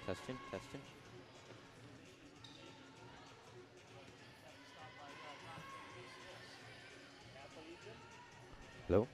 Testing, testing. Hello?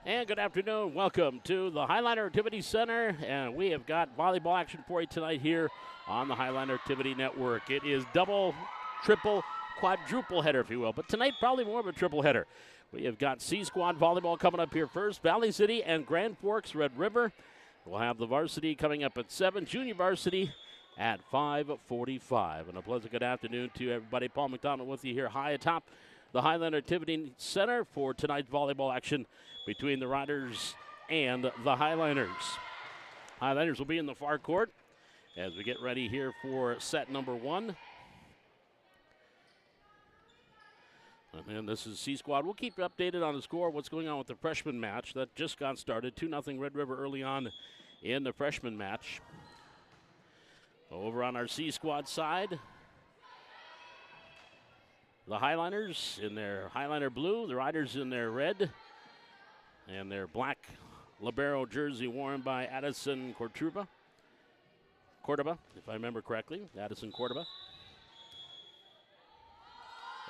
And good afternoon. Welcome to the Highliner Activity Center. And we have got volleyball action for you tonight here on the Highliner Activity Network. It is double, triple, quadruple header, if you will. But tonight, probably more of a triple header. We have got C Squad volleyball coming up here first. Valley City and Grand Forks Red River. We'll have the varsity coming up at 7. Junior varsity at 5:45. And a pleasant good afternoon to everybody. Paul McDonald with you here high atop the Highliner Activity Center for tonight's volleyball action between the Riders and the Highliners. Highliners will be in the far court as we get ready here for set number 1. And this is C Squad. We'll keep you updated on the score, what's going on with the freshman match. That just got started. 2-0 Red River early on in the freshman match. Over on our C Squad side, the Highliners in their Highliner blue, the Riders in their red, and their black libero jersey worn by Addison Cordoba, if I remember correctly, Addison Cordoba.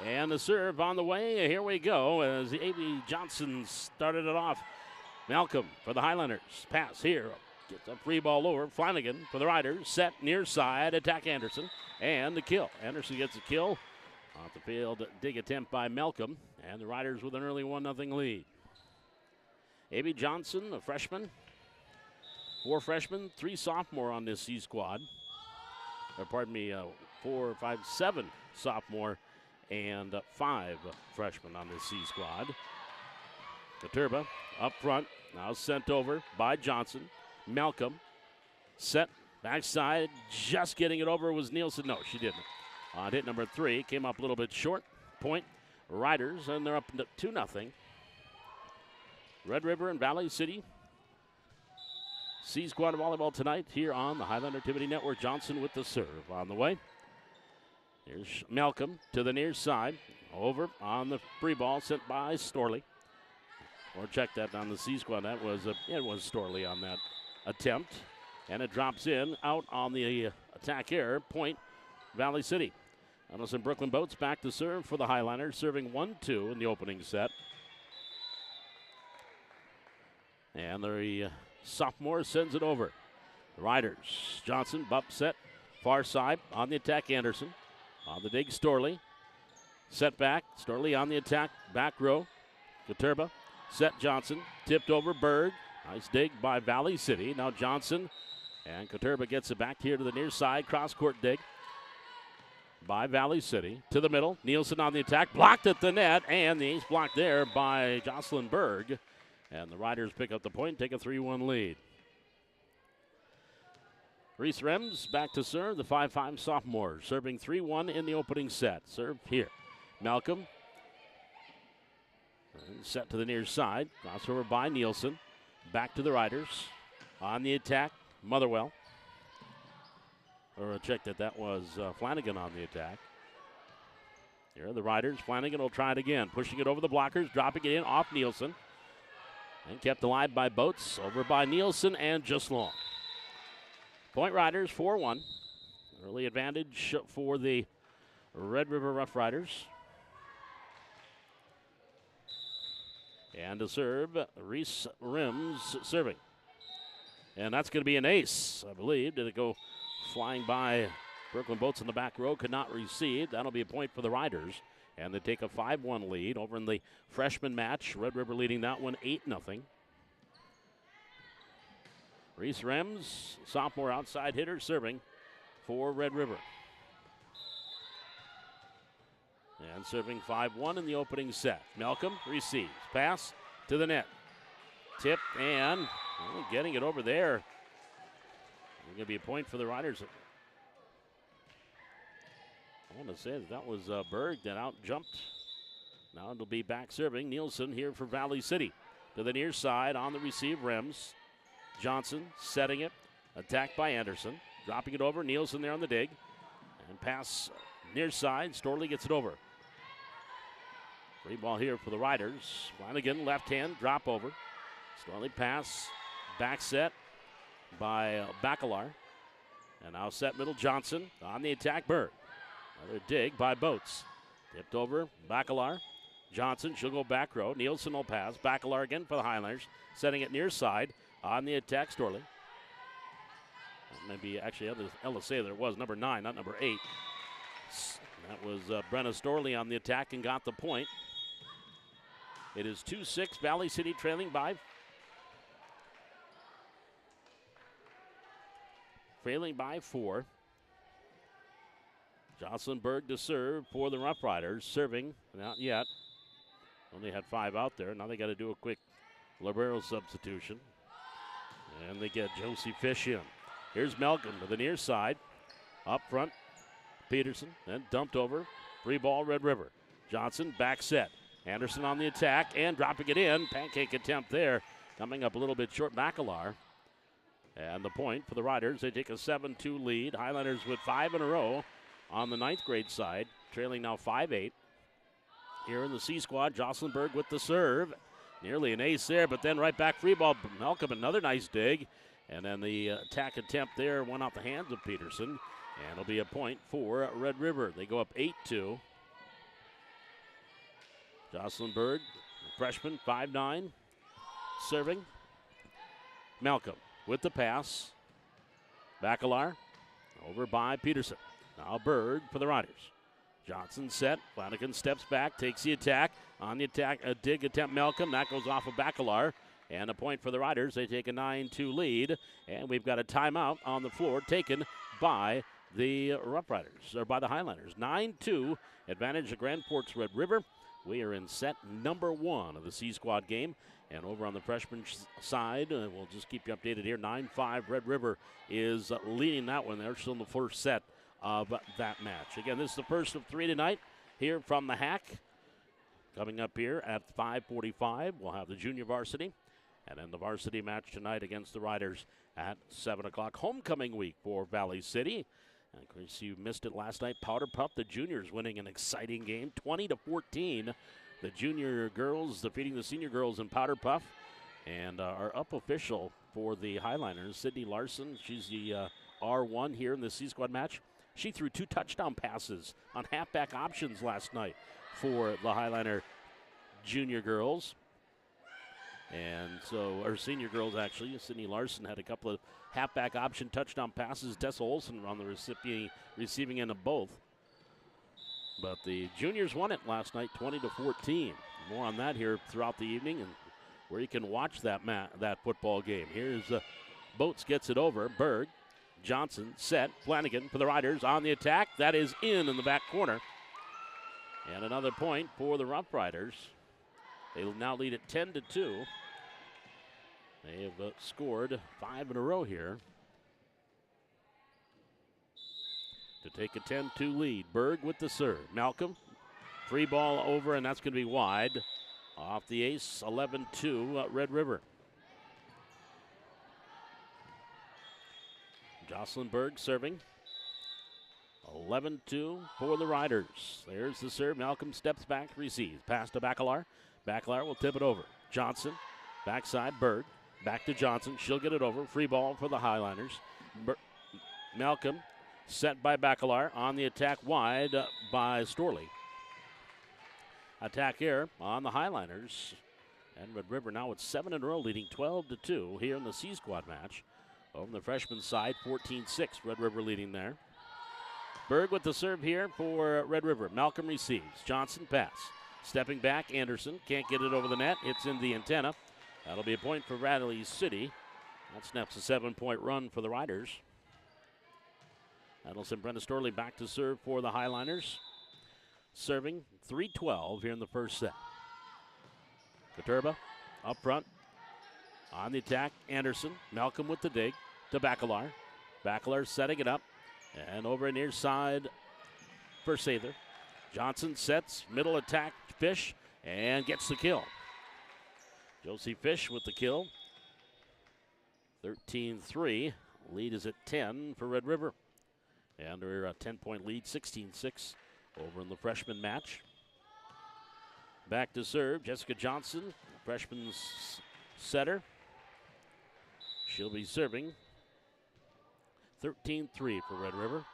And the serve on the way. Here we go as A.B. Johnson started it off. Malcolm for the Highliners. Pass here. Gets a free ball over. Flanagan for the Riders. Set near side. Attack Anderson. And the kill. Anderson gets a kill. Off the field, dig attempt by Malcolm. And the Riders with an early 1-0 lead. A.B. Johnson, a freshman, 4 freshmen, 3 sophomore on this C squad. Or pardon me, 4, 5, 7 sophomore and 5 freshmen on this C squad. Katurba up front, now sent over by Johnson. Malcolm set backside, just getting it over was Nielsen. No, she didn't. On hit number 3, came up a little bit short. Point Riders, and they're up 2-0. Red River and Valley City. C squad volleyball tonight here on the Highlander Activity Network. Johnson with the serve on the way. Here's Malcolm to the near side. Over on the free ball sent by Storley. Or check that on the C squad. That was it was Storley on that attempt. And it drops in out on the attack here. Point Valley City. Allison Brooklyn Boats back to serve for the Highlanders, serving 1-2 in the opening set. And the sophomore sends it over. The Riders. Johnson, bump set, far side on the attack. Anderson on the dig. Storley set back. Storley on the attack, back row. Katurba set Johnson, tipped over Berg. Nice dig by Valley City. Now Johnson and Katurba gets it back here to the near side. Cross court dig by Valley City to the middle. Nielsen on the attack, blocked at the net, and the ace blocked there by Jocelyn Berg. And the Riders pick up the point, take a 3-1 lead. Reese Rems back to serve, the 5'5 sophomore, serving 3-1 in the opening set. Serve here. Malcolm set to the near side. Crossover by Nielsen. Back to the Riders. On the attack, Motherwell. Or check that was Flanagan on the attack. Here are the Riders. Flanagan will try it again. Pushing it over the blockers, dropping it in off Nielsen. And kept alive by Boats. Over by Nielsen and just long. Point Riders 4-1. Early advantage for the Red River Rough Riders. And to serve, Reese Rims serving. And that's going to be an ace, I believe. Did it go flying by Brooklyn Boats in the back row? Could not receive. That'll be a point for the Riders. And they take a 5-1 lead over in the freshman match. Red River leading that one 8-0. Reese Rems, sophomore outside hitter, serving for Red River. And serving 5-1 in the opening set. Malcolm receives. Pass to the net. Tip and getting it over there. Going to be a point for the Riders. I want to say that was Berg that out jumped. Now it'll be back serving. Nielsen here for Valley City. To the near side on the receive. Rems. Johnson setting it. Attacked by Anderson. Dropping it over. Nielsen there on the dig. And pass near side. Storley gets it over. Free ball here for the Riders. Flanagan, left hand, drop over. Storley pass, back set by Bacalar. And now set middle Johnson on the attack. Berg. Another dig by Boats. Tipped over, Bacalar. Johnson, she'll go back row. Nielsen will pass. Bacalar again for the Highlanders. Setting it near side on the attack. Storley. Maybe actually Ella say there was number 9, not number 8. That was Brenna Storley on the attack and got the point. It is 2-6, Valley City trailing by 4. Jocelyn Berg to serve for the Rough Riders. Serving, not yet. Only had 5 out there. Now they got to do a quick libero substitution. And they get Josie Fish in. Here's Malcolm to the near side. Up front, Peterson, then dumped over. Free ball, Red River. Johnson, back set. Anderson on the attack and dropping it in. Pancake attempt there. Coming up a little bit short, Bacalar. And the point for the Riders. They take a 7-2 lead. Highlanders with 5 in a row on the 9th grade side. Trailing now 5-8. Here in the C squad, Jocelyn Berg with the serve. Nearly an ace there, but then right back free ball. Malcolm, another nice dig. And then the attack attempt there went off the hands of Peterson. And it'll be a point for Red River. They go up 8-2. Jocelyn Berg, freshman, 5'9", serving. Malcolm with the pass. Bacalar over by Peterson. Now Berg for the Riders. Johnson set. Flanagan steps back, takes the attack. On the attack, a dig attempt, Malcolm. That goes off of Bacalar. And a point for the Riders. They take a 9-2 lead. And we've got a timeout on the floor taken by the Rough Riders, or by the Highlanders. 9-2 advantage of Grand Forks Red River. We are in set number 1 of the C Squad game. And over on the freshman side, we'll just keep you updated here. 9-5 Red River is leading that one. They're still in the first set of that match. Again, this is the first of 3 tonight here from the Hack. Coming up here at 5:45, we'll have the junior varsity. And then the varsity match tonight against the Riders at 7 o'clock. Homecoming week for Valley City. And of course, you missed it last night. Powder Puff, the juniors winning an exciting game, 20-14. The junior girls defeating the senior girls in Powder Puff. And our up official for the Highlanders, Sydney Larson, she's the R1 here in the C Squad match. She threw 2 touchdown passes on halfback options last night for the Highlander junior girls. And so, our senior girls actually, Sydney Larson had a couple of halfback option touchdown passes. Tessa Olson on the receiving end of both. But the juniors won it last night, 20-14. More on that here throughout the evening, and where you can watch that football game. Here's Boats gets it over. Berg, Johnson, set, Flanagan for the Riders on the attack. That is in the back corner. And another point for the Rough Riders. They will now lead at 10-2. They have scored 5 in a row here to take a 10-2 lead. Berg with the serve. Malcolm, free ball over, and that's going to be wide. Off the ace, 11-2 Red River. Jocelyn Berg serving. 11-2 for the Riders. There's the serve. Malcolm steps back, receives. Pass to Bacalar. Bacalar will tip it over. Johnson, backside, Berg. Back to Johnson. She'll get it over. Free ball for the Highlanders. Malcolm set by Bacalar. On the attack wide by Storley. Attack here on the Highlanders. And Red River now with 7 in a row, leading 12-2 here in the C Squad match. Over on the freshman side, 14-6. Red River leading there. Berg with the serve here for Red River. Malcolm receives. Johnson pass. Stepping back, Anderson can't get it over the net. It's in the antenna. That'll be a point for Valley City. That snaps a 7-point run for the Riders. That'll send Brenda Storley back to serve for the Highlanders. Serving 3-12 here in the first set. Katurba up front. On the attack, Anderson. Malcolm with the dig to Bacalar. Bacalar setting it up. And over near side for Sather. Johnson sets, middle attack, Fish, and gets the kill. Josie Fish with the kill. 13-3. Lead is at 10 for Red River. And they're a 10-point lead, 16-6 over in the freshman match. Back to serve, Jessica Johnson, freshman setter. She'll be serving. 13-3 for Red River.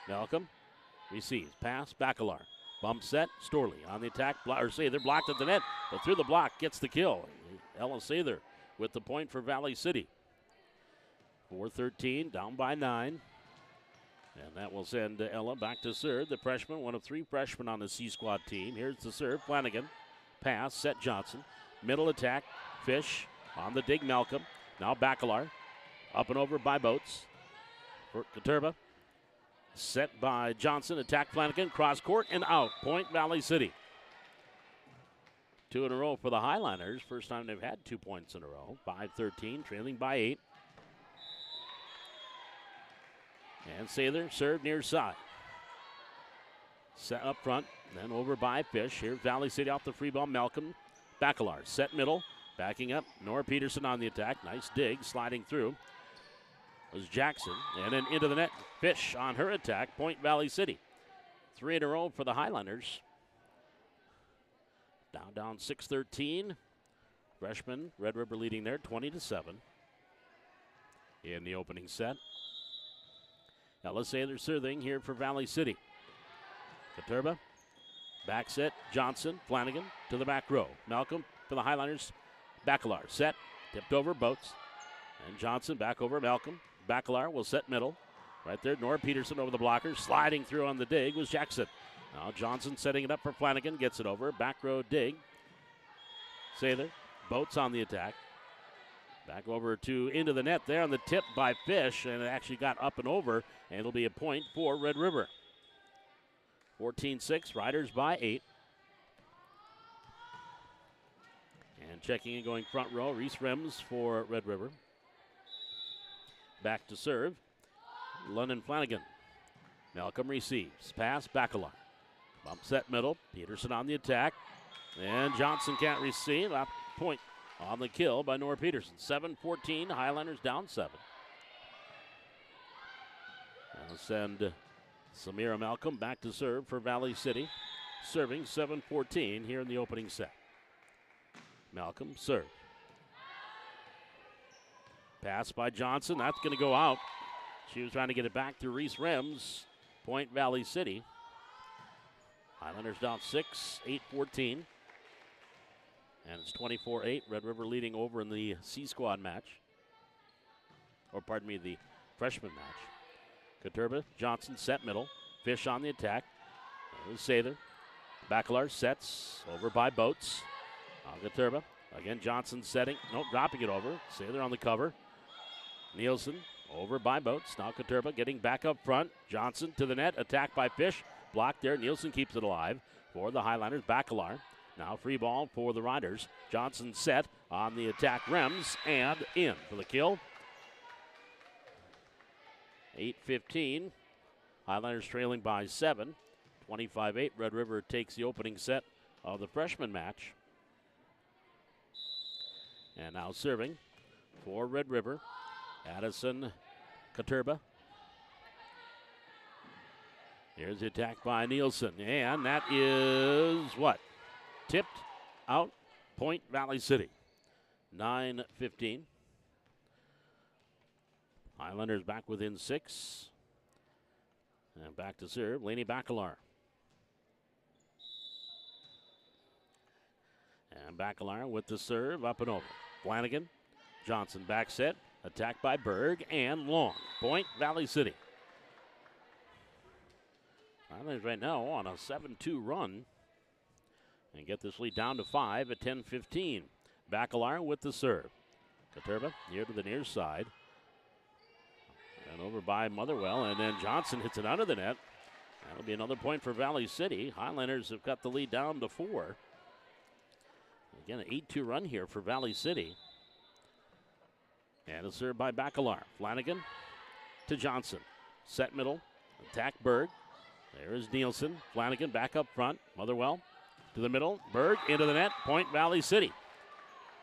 Malcolm receives, pass, Bacalar. Bump set, Storley on the attack, Sather blocked at the net, but through the block gets the kill. Ella Sather with the point for Valley City. 4-13, down by 9. And that will send Ella back to serve, the freshman, one of 3 freshmen on the C Squad team. Here's the serve, Flanagan. Pass, set Johnson. Middle attack, Fish on the dig, Malcolm. Now Bacalar, up and over by Boats. For Katurba. Set by Johnson, attack Flanagan, cross court and out. Point Valley City. 2 in a row for the Highlanders. First time they've had 2 points in a row. 5-13, trailing by 8. And Sather served near side. Set up front, then over by Fish. Here's Valley City off the free ball. Malcolm, Bacalar, set middle, backing up. Nora Peterson on the attack. Nice dig, sliding through. Was Jackson, and then into the net. Fish on her attack, point Valley City. 3 in a row for the Highlanders. Down 6-13. Freshman, Red River leading there, 20-7 in the opening set. Now let's say they're serving here for Valley City. Katurba, back set, Johnson, Flanagan to the back row. Malcolm for the Highlanders, Bacalar set, tipped over Boats. And Johnson back over Malcolm. Bacalar will set middle. Right there, Nora Peterson over the blocker. Sliding through on the dig was Jackson. Now Johnson setting it up for Flanagan. Gets it over. Back row dig. Sather Boats on the attack. Back over to into the net there on the tip by Fish, and it actually got up and over, and it'll be a point for Red River. 14-6, Riders by 8. And checking in, going front row, Reese Rems for Red River. Back to serve, London Flanagan. Malcolm receives, pass, Bacalar. Bump set middle, Peterson on the attack. And Johnson can't receive, a point on the kill by Nora Peterson. 7-14, Highlanders down 7. And we'll send Samira Malcolm back to serve for Valley City. Serving 7-14 here in the opening set. Malcolm serve. Pass by Johnson, that's going to go out. She was trying to get it back to Reese Rems. Point Valley City. Highlanders down 6, 8-14. And it's 24-8. Red River leading over in the C Squad match. Or pardon me, the freshman match. Katurba, Johnson set middle. Fish on the attack. There's Sather. Bacalar sets over by Boats. Katurba. Again, Johnson setting. Nope, dropping it over. Sather on the cover. Nielsen over by Boats. Now Katurba getting back up front. Johnson to the net. Attacked by Fish. Blocked there. Nielsen keeps it alive for the Highlanders. Bacalar. Now free ball for the Riders. Johnson set on the attack. Rems and in for the kill. 8-15. Highlanders trailing by 7. 25-8. Red River takes the opening set of the freshman match. And now serving for Red River. Addison Katurba. Here's the attack by Nielsen. And that is what? Tipped out. Point Valley City. 9-15. Highlanders back within 6. And back to serve, Lainey Bacalar. And Bacalar with the serve, up and over. Flanagan, Johnson back set, attacked by Berg, and long. Point Valley City. Highlanders right now on a 7-2 run. And get this lead down to 5 at 10-15. Bacalar with the serve. Katurba near to the near side. And over by Motherwell, and then Johnson hits it under the net. That'll be another point for Valley City. Highlanders have got the lead down to 4. Again, an 8-2 run here for Valley City. And a serve by Bacalar. Flanagan to Johnson. Set middle. Attack Berg. There is Nielsen. Flanagan back up front. Motherwell to the middle. Berg into the net. Point Valley City.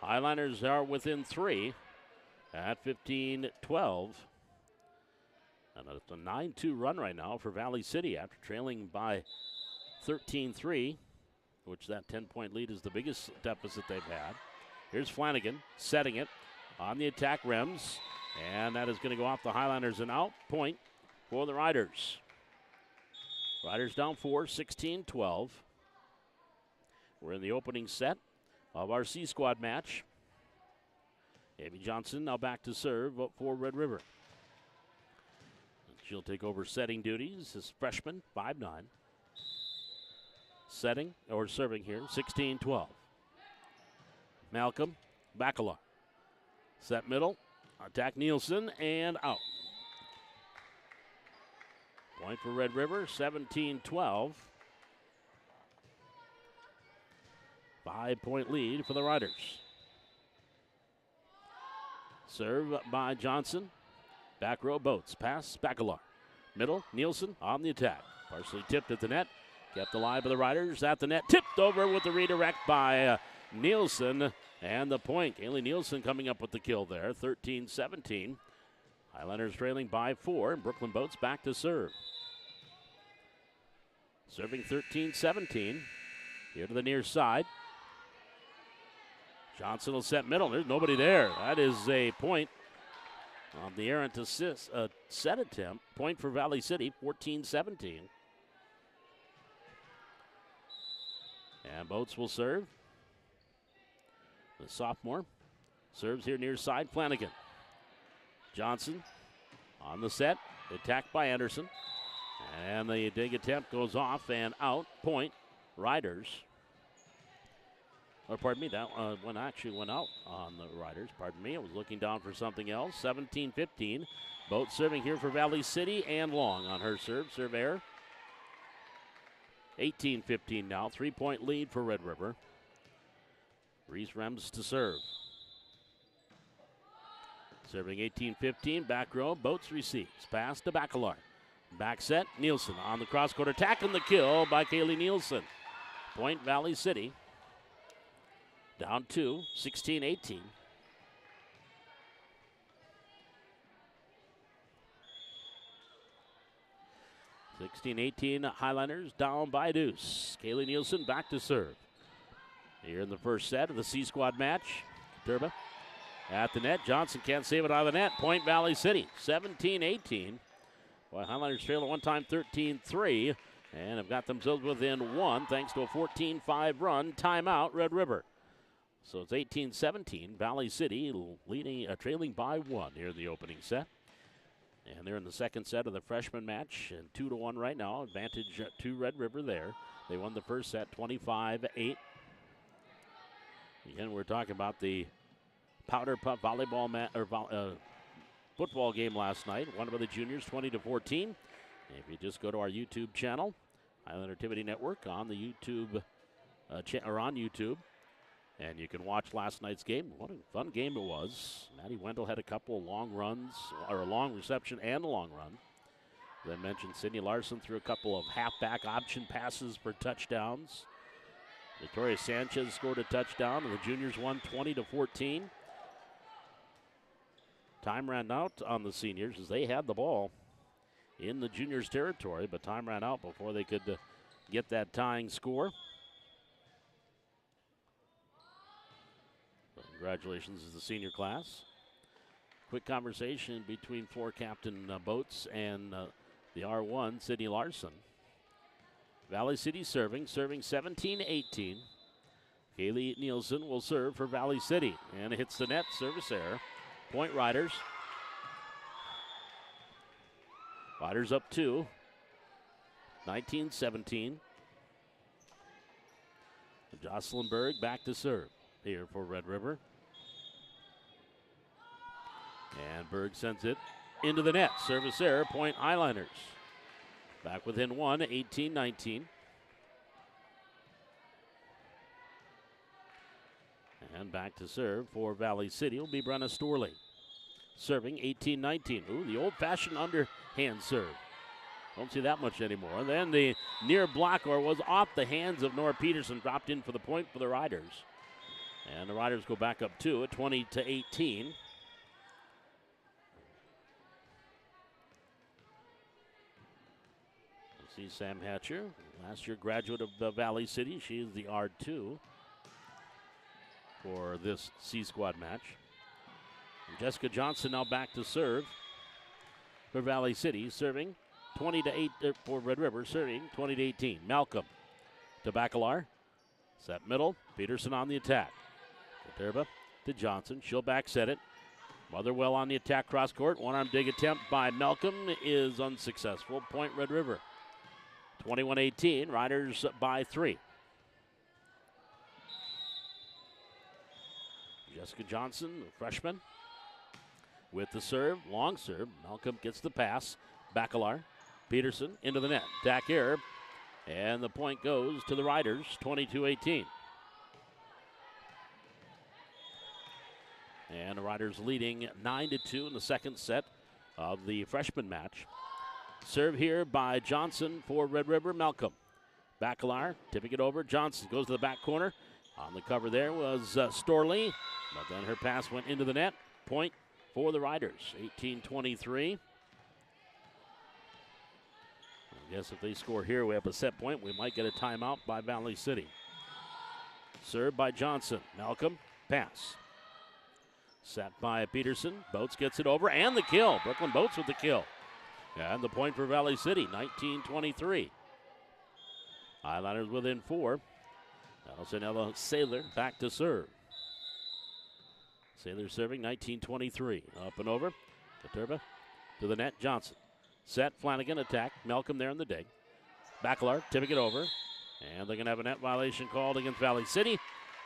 Highlanders are within 3 at 15-12. And it's a 9-2 run right now for Valley City after trailing by 13-3, which that 10-point lead is the biggest deficit they've had. Here's Flanagan setting it on the attack. Rems, and that is going to go off the Highlanders and out. Point for the Riders. Riders down 4, 16-12. We're in the opening set of our C Squad match. Amy Johnson now back to serve for Red River. She'll take over setting duties as freshman, 5'9". Setting, or serving here, 16-12. Malcolm, Bacalar. Set middle, attack Nielsen, and out. Point for Red River, 17-12. 5-point lead for the Riders. Serve by Johnson. Back row Boats. Pass Bacalar. Middle, Nielsen on the attack. Partially tipped at the net. Kept alive by the Riders at the net. Tipped over with the redirect by Nielsen. And the point. Kaylee Nielsen coming up with the kill there. 13-17. Highlanders trailing by 4. And Brooklyn Boats back to serve. Serving 13-17. Here to the near side. Johnson will set middle. There's nobody there. That is a point on the errant assist, set attempt. Point for Valley City, 14-17. And Boats will serve. The sophomore serves here near side. Flanagan. Johnson on the set. Attacked by Anderson. And the dig attempt goes off and out. Point Riders. Or pardon me, that one actually went out on the Riders. Pardon me, I was looking down for something else. 17-15. Both serving here for Valley City, and Long on her serve error. 18-15 now, 3-point lead for Red River. Reese Rems to serve. Serving 18-15, back row, Boats receives. Pass to Bacalar. Back set, Nielsen on the cross-court attack, and the kill by Kaylee Nielsen. Point Valley City. Down 2, 16-18. Highlanders down by deuce. Kaylee Nielsen back to serve. Here in the first set of the C Squad match. Turba at the net. Johnson can't save it out of the net. Point Valley City, 17-18. Boy, Highlanders trail at one time 13-3 and have got themselves within 1 thanks to a 14-5 run. Timeout, Red River. So it's 18-17. Valley City trailing by 1 here in the opening set. And they're in the second set of the freshman match, and 2-1 right now. Advantage to Red River there. They won the first set 25-8. Again, we're talking about the Powder Puff volleyball football game last night. Won by the juniors 20-14. If you just go to our YouTube channel, Highland Activity Network on the YouTube on YouTube. And you can watch last night's game. What a fun game it was. Maddie Wendell had a couple of long runs, or a long reception and a long run. Then mentioned Sydney Larson threw a couple of halfback option passes for touchdowns. Victoria Sanchez scored a touchdown, and the juniors won 20-14. Time ran out on the seniors as they had the ball in the juniors' territory, but time ran out before they could get that tying score. Congratulations to the senior class. Quick conversation between floor captain Boats and the R1, Sydney Larson. Valley City serving 17-18. Kaylee Nielsen will serve for Valley City, and it hits the net, service error. Point Riders. Riders up 2, 19-17. Jocelyn Berg back to serve here for Red River. And Berg sends it into the net. Service error, point Highlanders. Back within 1, 18-19. And back to serve for Valley City will be Brenna Storley. Serving 18-19. Ooh, the old-fashioned underhand serve. Don't see that much anymore. Then the near blocker was off the hands of Nora Peterson, dropped in for the point for the Riders. And the Riders go back up 2 at 20-18. See Sam Hatcher, last year graduate of Valley City. She is the R2 for this C Squad match. And Jessica Johnson now back to serve for Valley City, serving 20-8 for Red River, serving 20-18. Malcolm to Bacalar, set middle. Peterson on the attack. Katerba to Johnson. She'll back set it. Motherwell on the attack cross court. One arm dig attempt by Malcolm is unsuccessful. Point Red River. 21-18, Riders by 3. Jessica Johnson, the freshman, with the serve, long serve. Malcolm gets the pass. Bacalar, Peterson into the net. Attack error, and the point goes to the Riders, 22-18. And the Riders leading 9-2 in the second set of the freshman match. Serve here by Johnson for Red River. Malcolm. Bacalar tipping it over. Johnson goes to the back corner. On the cover there was Storley, but then her pass went into the net. Point for the Riders, 18-23. I guess if they score here, we have a set point. We might get a timeout by Valley City. Serve by Johnson. Malcolm, pass. Set by Peterson. Boats gets it over, and the kill. Brooklyn Boats with the kill. And the point for Valley City, 19-23. Highlanders within 4. Alcinella Sailor back to serve. Sailor serving, 19-23. Up and over. Katerba to the net. Johnson. Set. Flanagan attack. Malcolm there in the dig. Bacalar tipping it over. And they're going to have a net violation called against Valley City.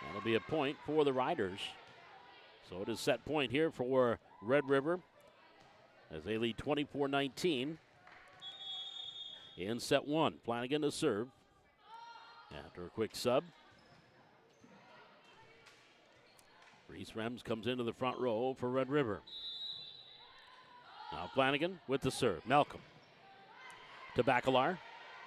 That'll be a point for the Riders. So it is set point here for Red River as they lead 24-19 in set one. Flanagan to serve after a quick sub. Reese Rems comes into the front row for Red River. Now Flanagan with the serve. Malcolm to Bacalar.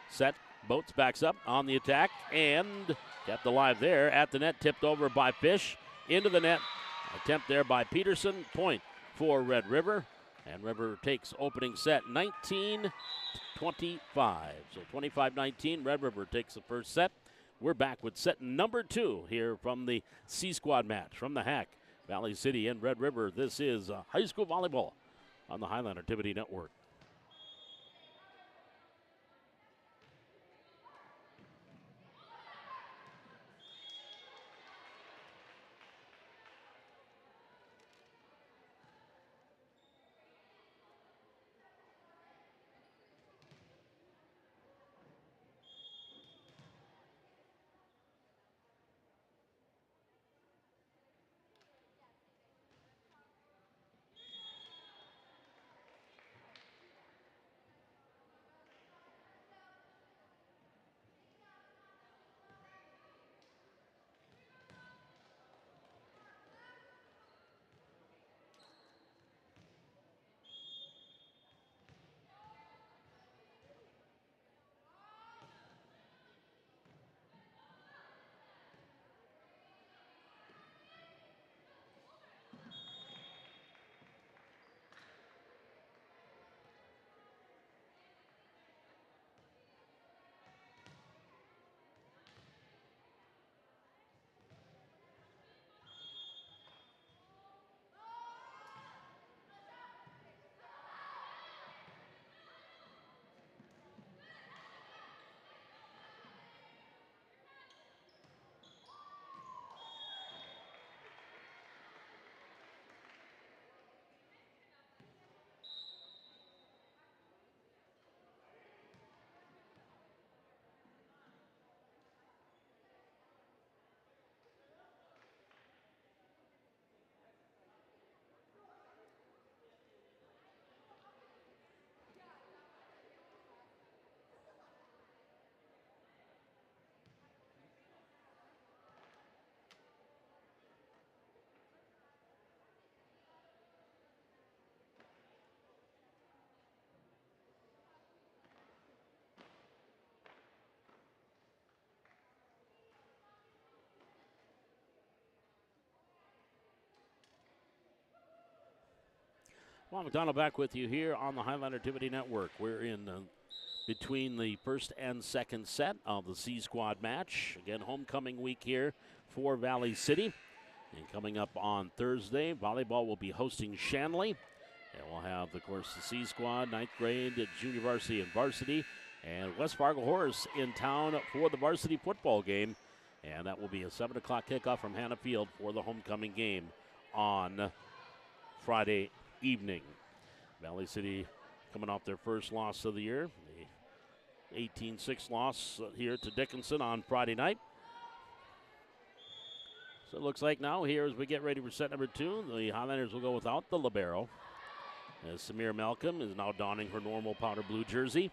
Set. Boats backs up on the attack and kept alive there at the net. Tipped over by Fish. Into the net. Attempt there by Peterson. Point for Red River. And Red River takes opening set 19-25. So 25-19. Red River takes the first set. We're back with set number 2 here from the C Squad match from the Hack, Valley City and Red River. This is high school volleyball on the Highland Activity Network. Well, McDonald back with you here on the Highland Activity Network. We're in between the first and second set of the C Squad match. Again, homecoming week here for Valley City. And coming up on Thursday, volleyball will be hosting Shanley. And we'll have, of course, the C Squad, 9th grade, junior varsity, and varsity. And West Fargo Horse in town for the varsity football game. And that will be a 7 o'clock kickoff from Hannah Field for the homecoming game on Friday evening. Valley City coming off their first loss of the year, the 18-6 loss here to Dickinson on Friday night. So it looks like now here as we get ready for set number 2, the Highlanders will go without the libero, as Samir Malcolm is now donning her normal powder blue jersey.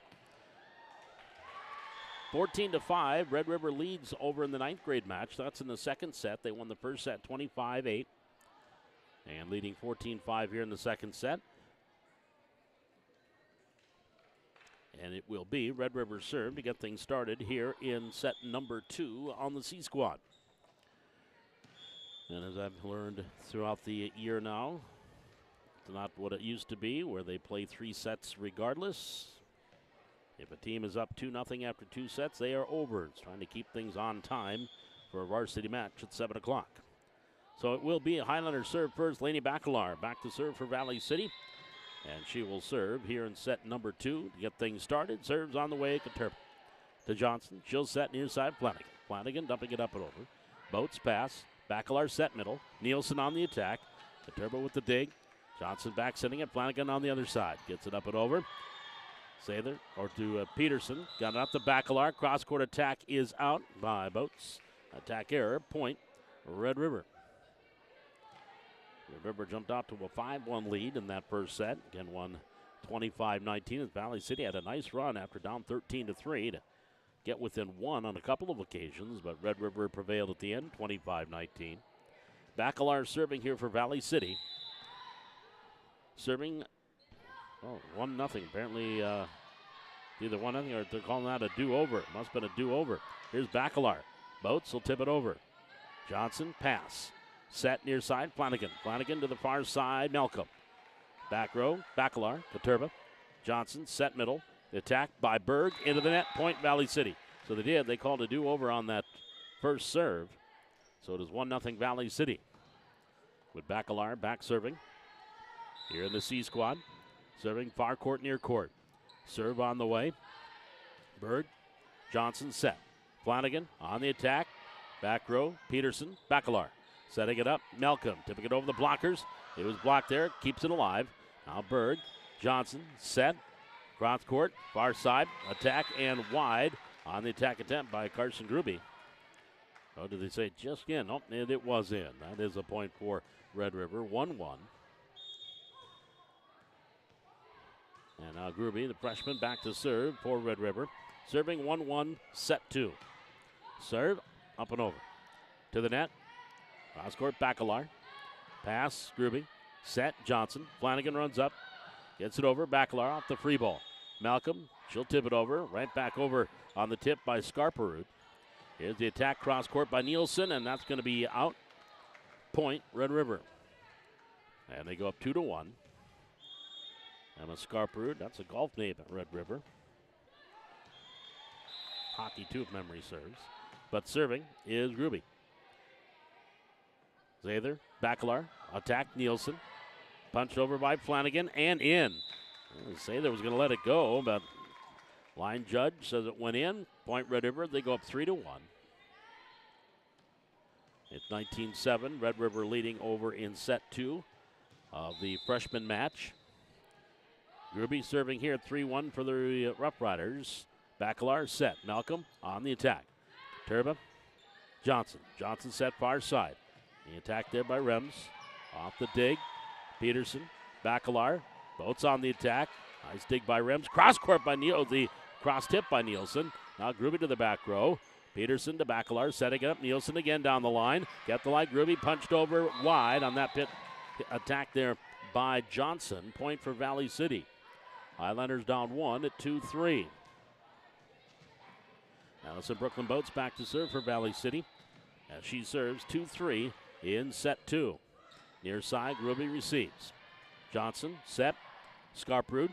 14-5, Red River leads over in the 9th grade match. That's in the second set. They won the first set 25-8. And leading 14-5 here in the second set. And it will be Red River serve to get things started here in set number 2 on the C Squad. And as I've learned throughout the year now, it's not what it used to be where they play 3 sets regardless. If a team is up 2-0 after 2 sets, they are over. It's trying to keep things on time for a varsity match at 7 o'clock. So it will be a Highlander serve first. Lainey Bacalar back to serve for Valley City. And she will serve here in set number 2 to get things started. Serves on the way to Johnson. She'll set near side Flanagan. Flanagan dumping it up and over. Boats pass. Bacalar set middle. Nielsen on the attack. Katurba with the dig. Johnson back sending it. Flanagan on the other side. Gets it up and over. Sather or to Peterson. Got it up to Bacalar. Cross-court attack is out by Boats. Attack error. Point Red River. Red River jumped out to a 5-1 lead in that first set. Again, won 25-19 as Valley City had a nice run after down 13-3 to get within one on a couple of occasions, but Red River prevailed at the end, 25-19. Bacalar serving here for Valley City. Serving, 1-0. Apparently, either 1-0 or they're calling that a do-over. Must have been a do-over. Here's Bacalar. Boats will tip it over. Johnson, pass. Set near side, Flanagan. Flanagan to the far side, Malcolm. Back row, Bacalar, Katurba. Johnson, set middle. The attack by Berg into the net, point Valley City. So they did. They called a do-over on that first serve. So it is 1-0 Valley City. With Bacalar back serving. Here in the C squad. Serving far court, near court. Serve on the way. Berg, Johnson set. Flanagan on the attack. Back row, Peterson, Bacalar. Setting it up, Malcolm tipping it over the blockers. It was blocked there, keeps it alive. Now Berg, Johnson, set. Cross court, far side, attack and wide on the attack attempt by Carson Gruby. Oh, did they say just in? Oh, and it was in. That is a point for Red River, 1-1. And now Gruby, the freshman, back to serve for Red River. Serving 1-1, set 2. Serve, up and over. To the net. Cross court, Bacalar. Pass, Gruby. Set, Johnson. Flanagan runs up. Gets it over, Bacalar off the free ball. Malcolm, she'll tip it over. Right back over on the tip by Scarperud. Here's the attack cross court by Nielsen, and that's going to be out. Point, Red River. And they go up 2-1. Emma Scarperud, that's a golf name at Red River. Hockey, too, if memory serves. But serving is Gruby. Zather, Bacalar, attack Nielsen. Punched over by Flanagan and in. Zather was going to let it go, but line judge says it went in. Point Red River, they go up 3-1. It's 19-7, Red River leading over in set 2 of the freshman match. Gruby serving here 3-1 for the Rough Riders. Bacalar set, Malcolm on the attack. Turba, Johnson. Johnson set far side. The attack there by Rems. Off the dig. Peterson, Bacalar. Boats on the attack. Nice dig by Rems. Cross court by the cross tip by Nielsen. Now Gruby to the back row. Peterson to Bacalar, setting it up. Nielsen again down the line. Get the line. Gruby punched over wide on that pit attack there by Johnson. Point for Valley City. Highlanders down 1 at 2-3. Allison Brooklyn Boats back to serve for Valley City as she serves 2-3 in set 2. Near side, Gruby receives. Johnson, set. Scarperud.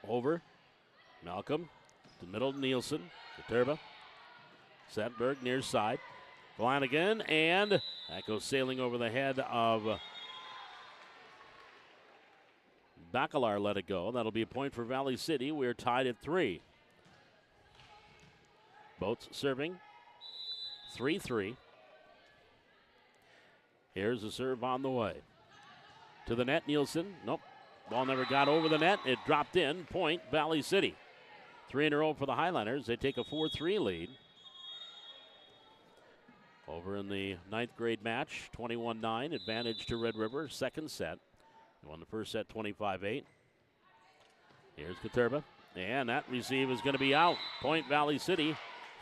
Over. Malcolm. To middle, Nielsen. Katurba. Setberg near side. Flanagan, and that goes sailing over the head of Bacalar, let it go. That'll be a point for Valley City. We're tied at 3. Boats serving. 3-3. Here's a serve on the way. To the net, Nielsen. Nope. Ball never got over the net. It dropped in. Point, Valley City. 3 in a row for the Highlanders. They take a 4-3 lead. Over in the 9th grade match, 21-9. Advantage to Red River. Second set. They won the first set 25-8. Here's Katurba. And that receive is going to be out. Point, Valley City.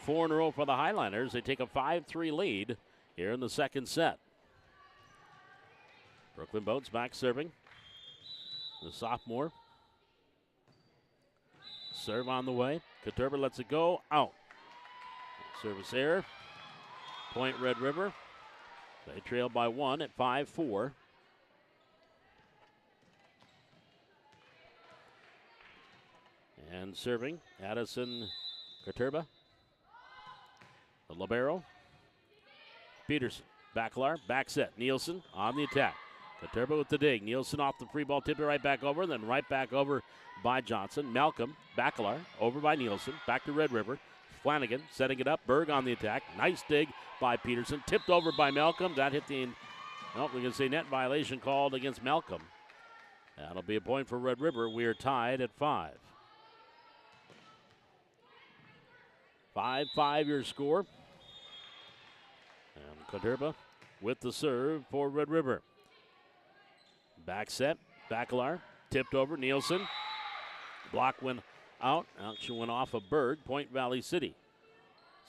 4 in a row for the Highlanders. They take a 5-3 lead here in the second set. Brooklyn Boats back serving. The sophomore. Serve on the way. Katurba lets it go. Out. Service error. Point Red River. They trail by 1 at 5-4. And serving, Addison Katurba. The libero. Peterson. Bacalar, back set. Nielsen on the attack. Katurba with the dig. Nielsen off the free ball, tipped it right back over, then right back over by Johnson. Malcolm, Bacalar, over by Nielsen. Back to Red River. Flanagan setting it up. Berg on the attack. Nice dig by Peterson. Tipped over by Malcolm. That hit the, well, we can say net violation called against Malcolm. That'll be a point for Red River. We are tied at 5. 5-5 your score. And Katerba with the serve for Red River. Back set, Bacalar, tipped over, Nielsen. Block went out, action went off of Berg, Point Valley City.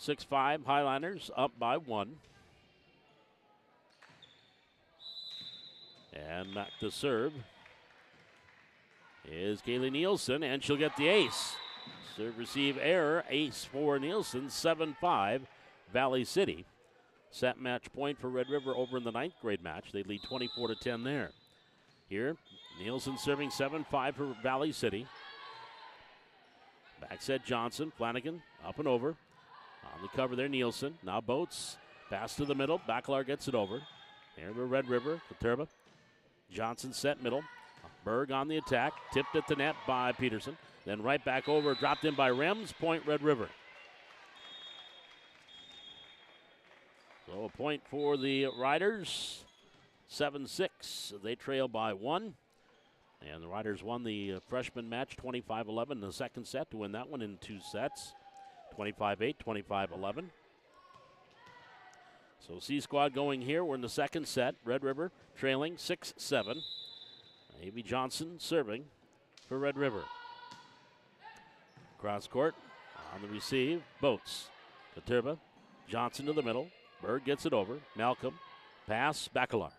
6-5 Highliners up by 1. And back to serve is Kaylee Nielsen, and she'll get the ace. Serve receive error, ace for Nielsen, 7-5 Valley City. Set match point for Red River over in the 9th grade match. They lead 24-10 there. Here, Nielsen serving 7-5 for Valley City. Back set Johnson, Flanagan up and over. On the cover there, Nielsen. Now Boats, pass to the middle. Bacalar gets it over. Here for Red River, Katerba. Johnson set middle. Berg on the attack, tipped at the net by Peterson. Then right back over, dropped in by Rems, point Red River. So a point for the Riders, 7-6. They trail by 1. And the Riders won the freshman match 25-11 in the second set to win that one in 2 sets, 25-8, 25-11. So C-Squad going here. We're in the second set. Red River trailing 6-7. A.B. Johnson serving for Red River. Cross court on the receive. Boats. Katerba. Johnson to the middle. Berg gets it over. Malcolm. Pass. Bacalar.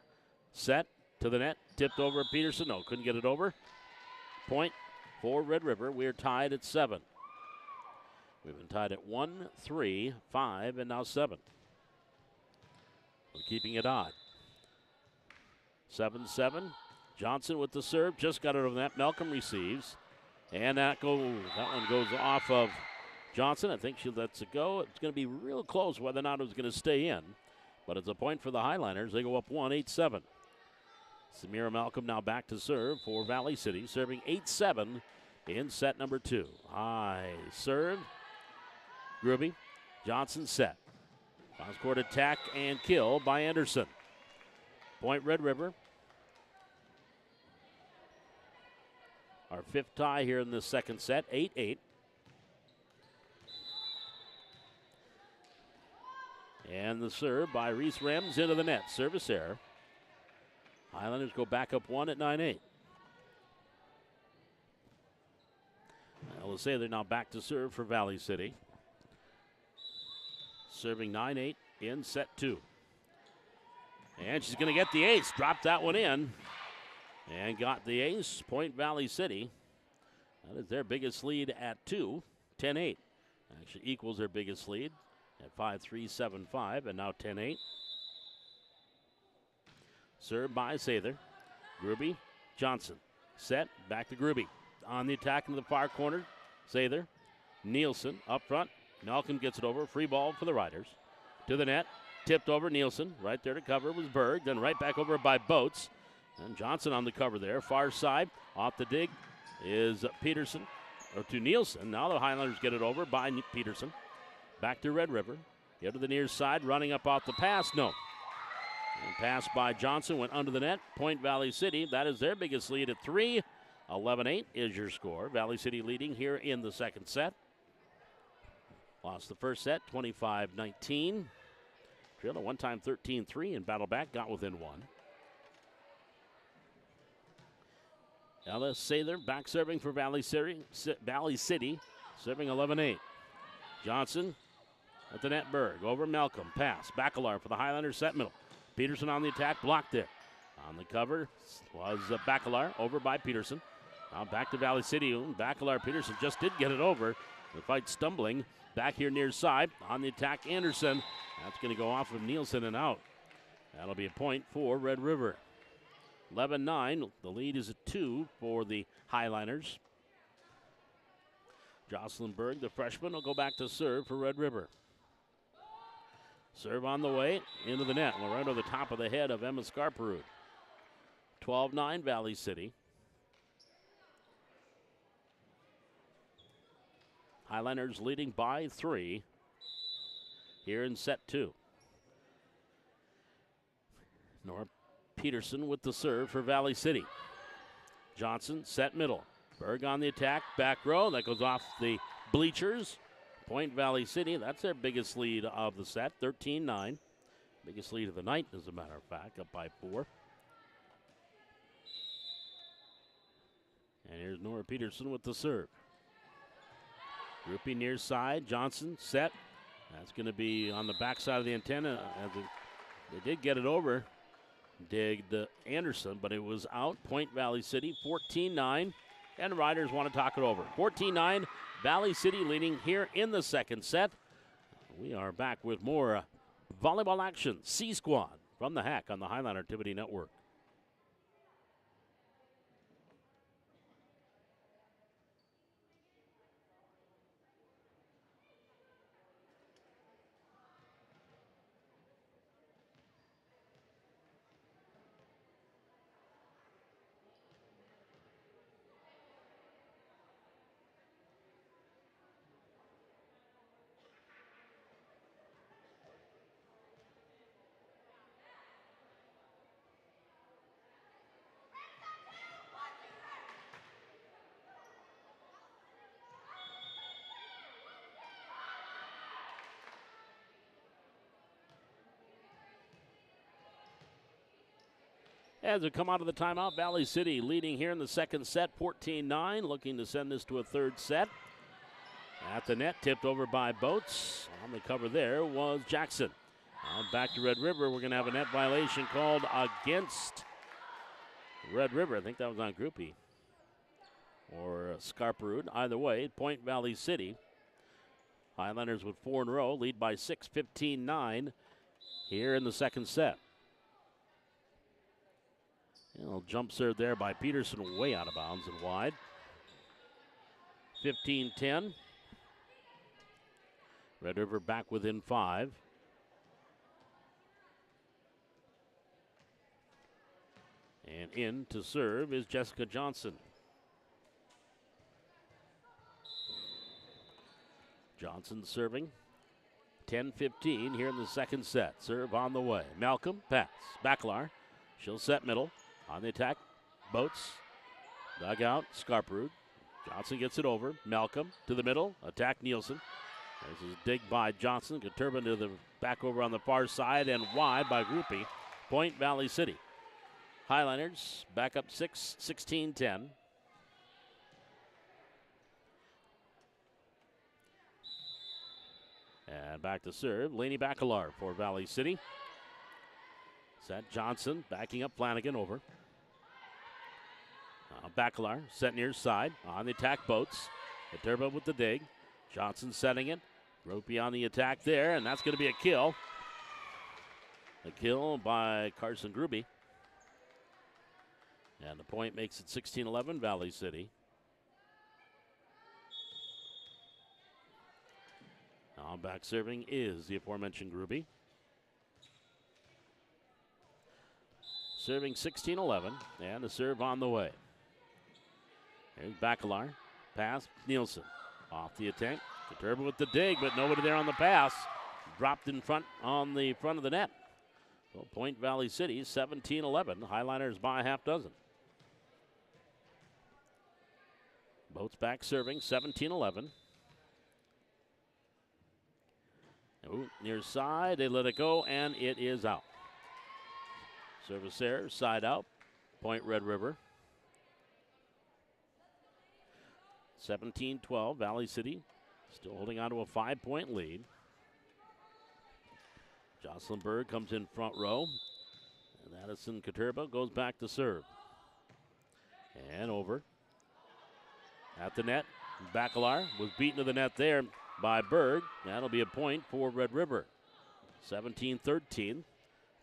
Set to the net. Tipped over Peterson. No, couldn't get it over. Point for Red River. We're tied at 7. We've been tied at 1, 3, 5, and now 7. We're keeping it odd. 7-7. Johnson with the serve. Just got it over that. Malcolm receives. And that one goes off of Johnson. I think she lets it go. It's going to be real close whether or not it was going to stay in. But it's a point for the Highliners. They go up 1, 8-7. Samira Malcolm now back to serve for Valley City. Serving 8-7 in set number 2. High serve. Gruby. Johnson set. Cross court attack and kill by Anderson. Point Red River. Our 5th tie here in the second set, 8-8. And the serve by Reese Rems into the net. Service error. Highlanders go back up 1 at 9-8. Let's say they're now back to serve for Valley City. Serving 9-8 in set 2. And she's going to get the ace. Dropped that one in. And got the ace. Point Valley City. That is their biggest lead at 2. 10-8. Actually equals their biggest lead at 5-3, 7-5. And now 10-8. Served by Sather. Gruby. Johnson. Set. Back to Gruby. On the attack into the far corner. Sather. Nielsen up front. Malcolm gets it over. Free ball for the Riders. To the net. Tipped over Nielsen. Right there to cover was Berg. Then right back over by Boats. And Johnson on the cover there. Far side. Off the dig is Peterson. Or to Nielsen. Now the Highlanders get it over by Peterson. Back to Red River. Get to the near side. Running up off the pass. No. And pass by Johnson. Went under the net. Point Valley City. That is their biggest lead at 3. 11-8 is your score. Valley City leading here in the second set. Lost the first set, 25-19. Trailed at one time 13-3 and battle back, got within 1. Ellis Sather back serving for Valley City, serving 11-8. Johnson at the net. Berg over Malcolm. Pass. Bacalar for the Highlanders, set middle. Peterson on the attack, blocked there. On the cover was Bacalar, over by Peterson. Now back to Valley City. Bacalar Peterson just did get it over. The fight stumbling. Back here near side. On the attack, Anderson. That's going to go off of Nielsen and out. That'll be a point for Red River. 11-9. The lead is at 2 for the Highliners. Jocelyn Berg, the freshman, will go back to serve for Red River. Serve on the way into the net. We're right over the top of the head of Emma Scarperud. 12-9 Valley City. Highlanders leading by 3 here in set 2. Nora Peterson with the serve for Valley City. Johnson set middle. Berg on the attack, back row. That goes off the bleachers. Point Valley City, that's their biggest lead of the set, 13-9. Biggest lead of the night, as a matter of fact, up by 4. And here's Nora Peterson with the serve. Groupie near side. Johnson set. That's going to be on the backside of the antenna. They did get it over. Digged Anderson, but it was out. Point Valley City 14-9. And the Riders want to talk it over. 14-9. Valley City leading here in the second set. We are back with more volleyball action. C-Squad from the Hack on the Highline Activity Network. As we come out of the timeout, Valley City leading here in the second set, 14-9, looking to send this to a third set. At the net, tipped over by Boats. On the cover there was Jackson. Now back to Red River. We're going to have a net violation called against Red River. I think that was on Groupie or Scarperud. Either way, Point Valley City. Highlanders with 4 in a row, lead by 6, 15-9 here in the second set. Jump serve there by Peterson, way out of bounds and wide. 15-10. Red River back within 5. And in to serve is Jessica Johnson. Johnson serving. 10-15 here in the second set. Serve on the way. Malcolm, pass. Bacalar. She'll set middle. On the attack, Boats. Dug out, Scarperud. Johnson gets it over. Malcolm to the middle. Attack Nielsen. This is a dig by Johnson. Katurba to the back over on the far side and wide by Groupie. Point Valley City. Highliners back up 6, 16-10. And back to serve. Laney Bacalar for Valley City. Set Johnson backing up Flanagan over. Bacalar set near side. On the attack, Boats. Katurba with the dig. Johnson setting it. Groupie on the attack there, and that's going to be a kill. A kill by Carson Groupie. And the point makes it 16-11, Valley City. Now back serving is the aforementioned Groupie. Serving 16-11, and the serve on the way. Here's Bacalar. Pass, Nielsen. Off the attack. Katurba with the dig, but nobody there on the pass. Dropped in front on the front of the net. So Point Valley City, 17-11. Highliners by a half dozen. Boats back serving, 17-11. Near side, they let it go, and it is out. Service there, side out. Point Red River. 17-12, Valley City still holding on to a 5-point lead. Jocelyn Berg comes in front row. And Addison Katurba goes back to serve. And over. At the net, Bacalar was beaten to the net there by Berg. That'll be a point for Red River. 17-13,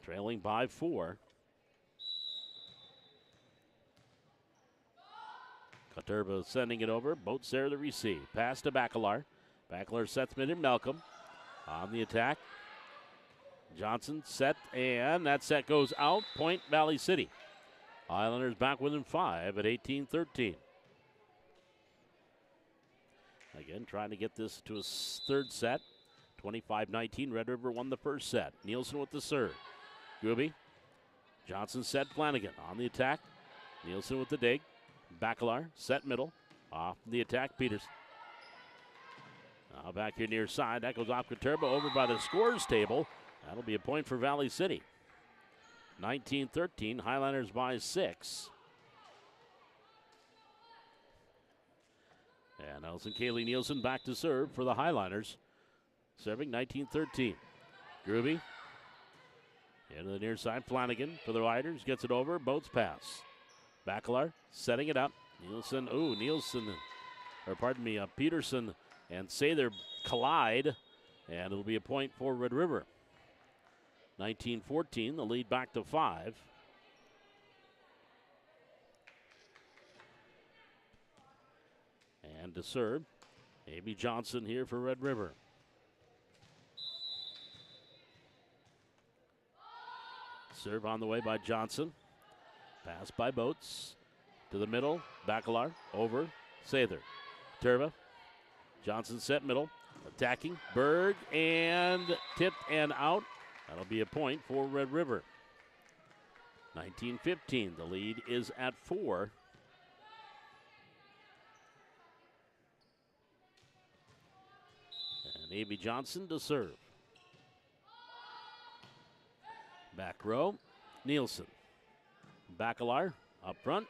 trailing by 4. Katurba sending it over. Boats there to receive. Pass to Bacalar. Bacalar sets mid and Malcolm. On the attack. Johnson set, and that set goes out. Point Valley City. Islanders back within 5 at 18-13. Again, trying to get this to a third set. 25-19. Red River won the first set. Nielsen with the serve. Groupie. Johnson set Flanagan. On the attack. Nielsen with the dig. Bacalar, set middle. Off the attack, Peters. Now back here near side. That goes off Katurba over by the scores table. That'll be a point for Valley City. 19-13, Highlanders by 6. And Nelson Kaylee Nielsen back to serve for the Highlanders. Serving 19-13. Groovy. Into the near side. Flanagan for the Riders. Gets it over. Boats pass. Bacalar setting it up. Nielsen. Peterson and Sather collide. And it'll be a point for Red River. 19-14. The lead back to 5. And to serve, Amy Johnson here for Red River. Serve on the way by Johnson. Pass by Boats. To the middle, Bacalar, over, Sather. Turva. Johnson set middle. Attacking, Berg, and tipped and out. That'll be a point for Red River. 19-15, the lead is at 4. And Amy Johnson to serve. Back row, Nielsen. Bacalar up front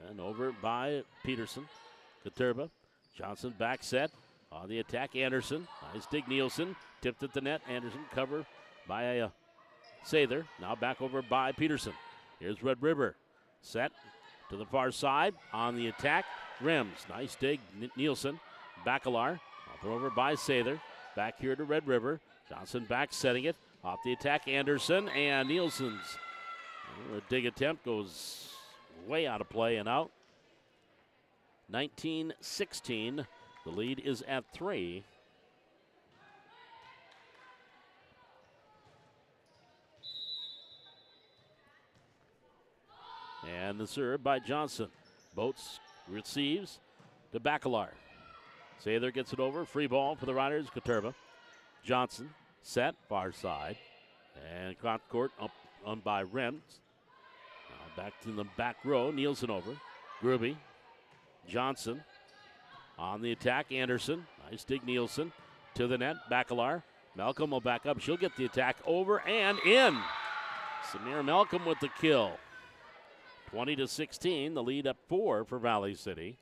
and over by Peterson. Katurba. Johnson back set. On the attack, Anderson. Nice dig, Nielsen. Tipped at the net. Anderson cover by Sather. Now back over by Peterson. Here's Red River. Set to the far side. On the attack, Rims. Nice dig, Nielsen. Bacalar. Up over by Sather. Back here to Red River. Johnson back setting it. Off the attack, Anderson. And Nielsen's dig attempt goes way out of play and out. 19-16. The lead is at 3. And the serve by Johnson. Boats receives to Bacalar. Sather gets it over. Free ball for the Riders. Katurba. Johnson set far side. And cross court up on by Rems. Now back to the back row. Nielsen over. Gruby. Johnson. On the attack, Anderson. Nice dig, Nielsen. To the net, Bacalar. Malcolm will back up. She'll get the attack over and in. Samir Malcolm with the kill. 20-16, the lead up 4 for Valley City.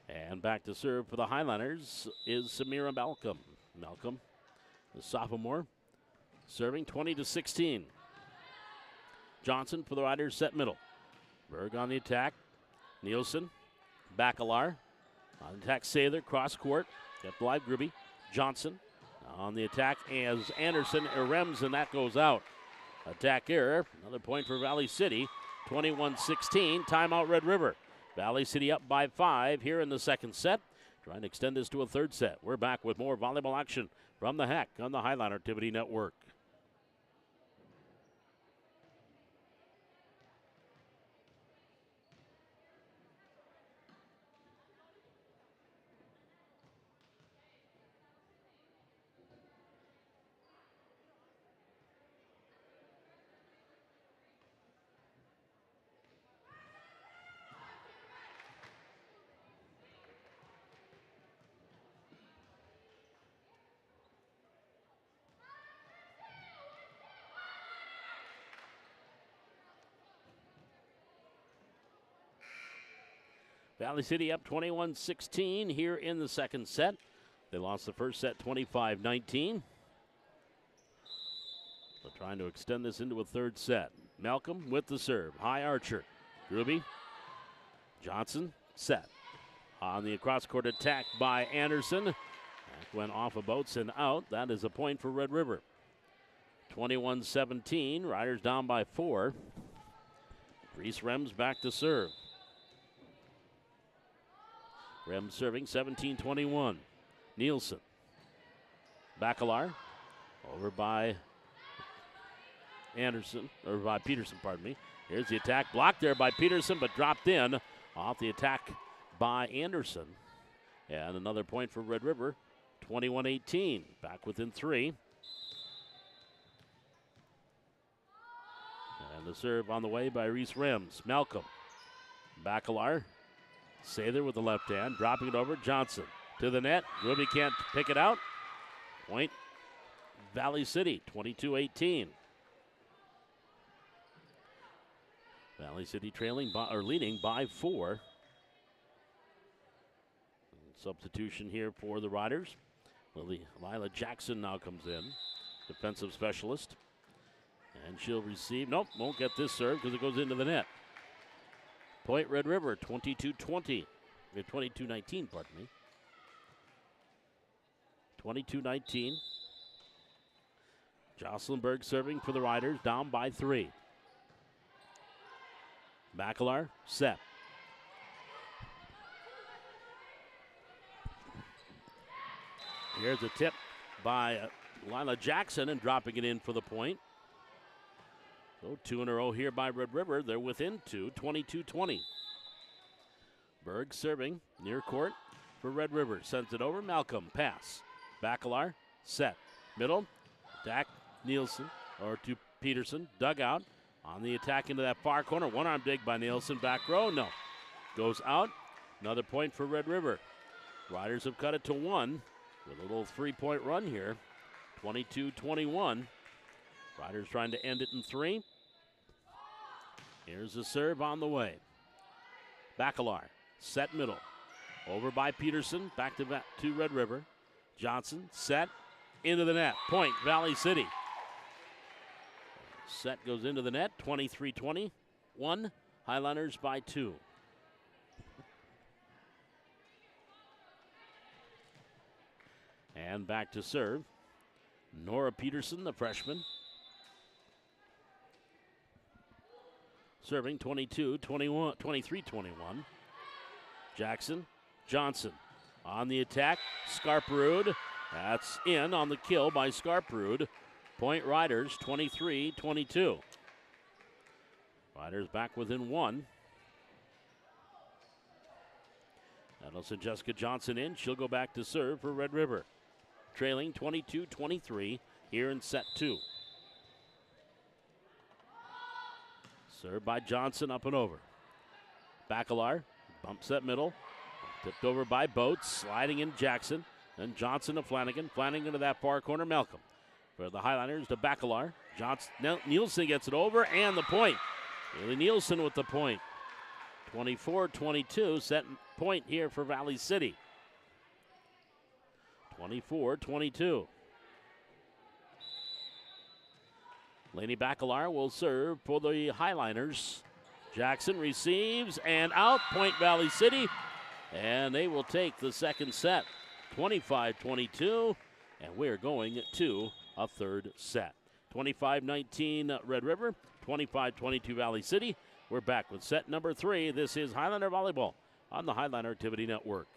And back to serve for the Highlanders is Samira Malcolm. Malcolm, the sophomore, serving 20-16. Johnson for the Riders, set middle. Berg on the attack. Nielsen, Bacalar. On the attack, Sather, cross court. Kept alive, Gruby. Johnson on the attack as Anderson rems, and that goes out. Attack error. Another point for Valley City. 21-16. Timeout, Red River. Valley City up by 5 here in the second set. Trying to extend this to a third set. We're back with more volleyball action from the HEC on the Highline Activity Network. Valley City up 21-16 here in the second set. They lost the first set 25-19. They're trying to extend this into a third set. Malcolm with the serve. High archer. Gruby. Johnson set. On the cross-court attack by Anderson. That went off of Boats and out. That is a point for Red River. 21-17. Riders down by 4. Reese Rems back to serve. Rems serving 17-21. Nielsen. Bacalar. Over by Anderson, or by Peterson, pardon me. Here's the attack. Blocked there by Peterson, but dropped in off the attack by Anderson. And another point for Red River. 21-18. Back within 3. And the serve on the way by Reese Rems. Malcolm. Bacalar. Sather with the left hand, dropping it over. Johnson to the net. Ruby can't pick it out. Point Valley City, 22-18. Valley City leading by 4. Substitution here for the Riders. Lila Jackson now comes in, defensive specialist. And she'll receive, nope, won't get this serve because it goes into the net. Point Red River, 22-20, 22-19, pardon me. 22-19. Jocelyn Berg serving for the Riders, down by 3. Bacalar, set. Here's a tip by Lila Jackson and dropping it in for the point. So 2 in a row here by Red River. They're within 2, 22-20. Berg serving near court for Red River. Sends it over. Malcolm, pass. Bacalar, set. Middle, Dak Nielsen, or to Peterson. Dug out on the attack into that far corner. One-arm dig by Nielsen. Back row, no. Goes out. Another point for Red River. Riders have cut it to 1 with a little 3-point run here. 22-21. Riders trying to end it in 3. Here's the serve on the way. Bacalar, set middle. Over by Peterson, back to Red River. Johnson, set, into the net. Point, Valley City. Set goes into the net, 23-21. Highlanders by 2. And back to serve. Nora Peterson, the freshman. Serving 23-21. Jackson, Johnson on the attack. Scarperud, that's in on the kill by Scarperud. Point Riders, 23-22. Riders back within 1. That'll send Jessica Johnson in. She'll go back to serve for Red River. Trailing 22-23 here in set 2. Served by Johnson up and over. Bacalar bumps that middle. Tipped over by Boats. Sliding in Jackson. Then Johnson to Flanagan. Flanagan to that far corner. Malcolm. For the Highlanders to Bacalar. Nielsen gets it over and the point. Haley Nielsen with the point. 24-22. Set point here for Valley City. 24-22. Laney Bacalar will serve for the Highliners. Jackson receives and out. Point Valley City. And they will take the second set. 25-22. And we're going to a third set. 25-19 Red River. 25-22 Valley City. We're back with set number 3. This is Highlander Volleyball on the Highlander Activity Network.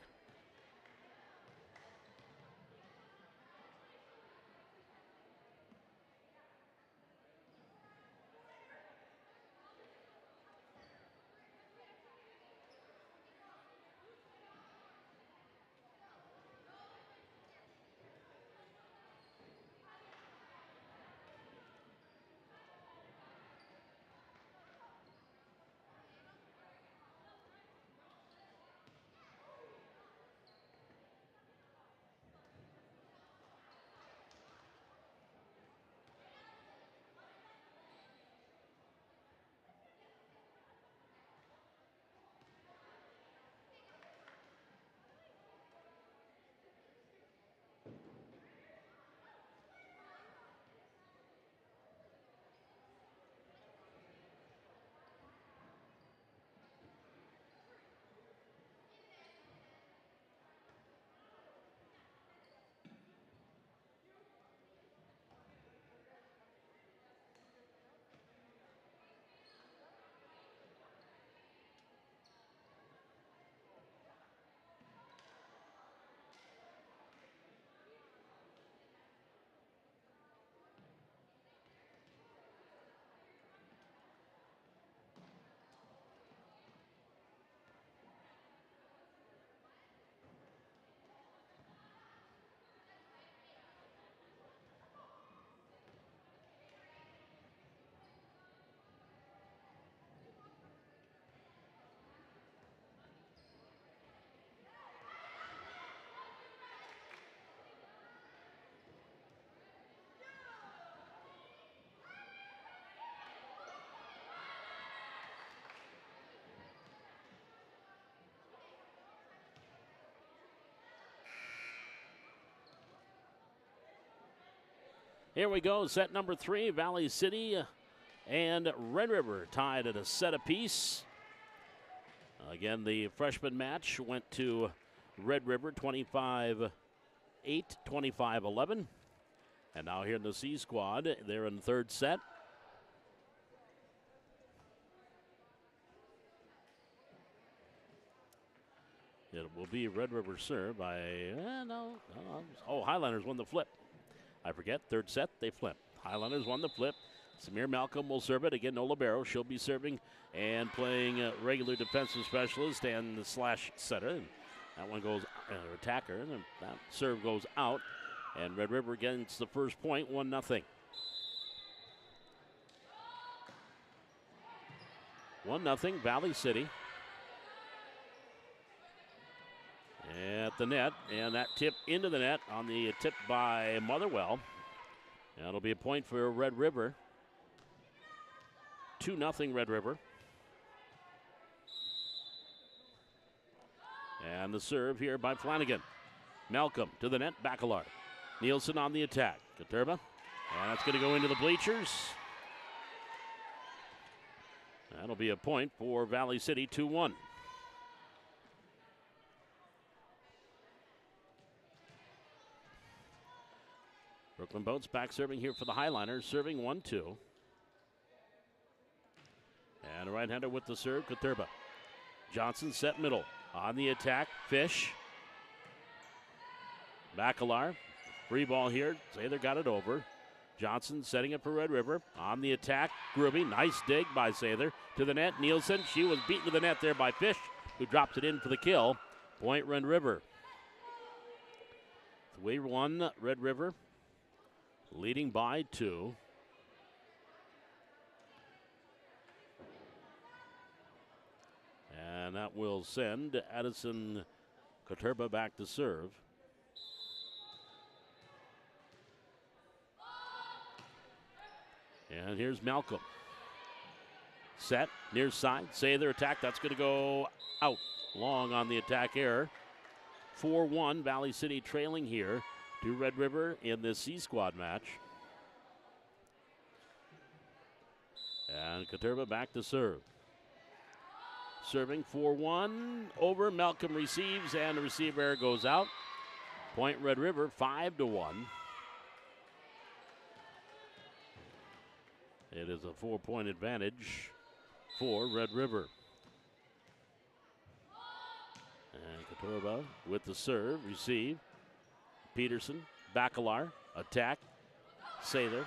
Here we go, set number 3, Valley City and Red River tied at a set apiece. Again, the freshman match went to Red River 25-8, 25-11. And now here in the C squad, they're in the third set. It will be Red River serve by, Highlanders won the flip. I forget, third set, they flip. Highlanders won the flip. Samir Malcolm will serve it. Again, no libero. She'll be serving and playing regular defensive specialist and the slash setter. And that one goes, attacker, and that serve goes out. And Red River gets the first point, 1-0. 1-0, Valley City. At the net, and that tip into the net on the tip by Motherwell. That'll be a point for Red River. 2-0 Red River. And the serve here by Flanagan. Malcolm to the net, Bacalar. Nielsen on the attack. Katurba, and that's going to go into the bleachers. That'll be a point for Valley City, 2-1. Brooklyn Boats back serving here for the Highliners, serving 1-2. And a right-hander with the serve, Katurba. Johnson set middle. On the attack, Fish. Bacalar, free ball here. Sather got it over. Johnson setting it for Red River. On the attack, Grooby. Nice dig by Sather. To the net, Nielsen. She was beaten to the net there by Fish, who drops it in for the kill. Point Red River. 3-1 Red River. Leading by 2. And that will send Addison Katurba back to serve. And here's Malcolm. Set, near side, Sather attack. That's going to go out. Long on the attack error. 4-1, Valley City trailing here to Red River in this C squad match. And Katurba back to serve. Serving 4-1 over. Malcolm receives, and the receive error goes out. Point Red River, 5-1. It is a 4-point advantage for Red River. And Katurba with the serve, receive. Peterson, Bacalar, attack. Sather,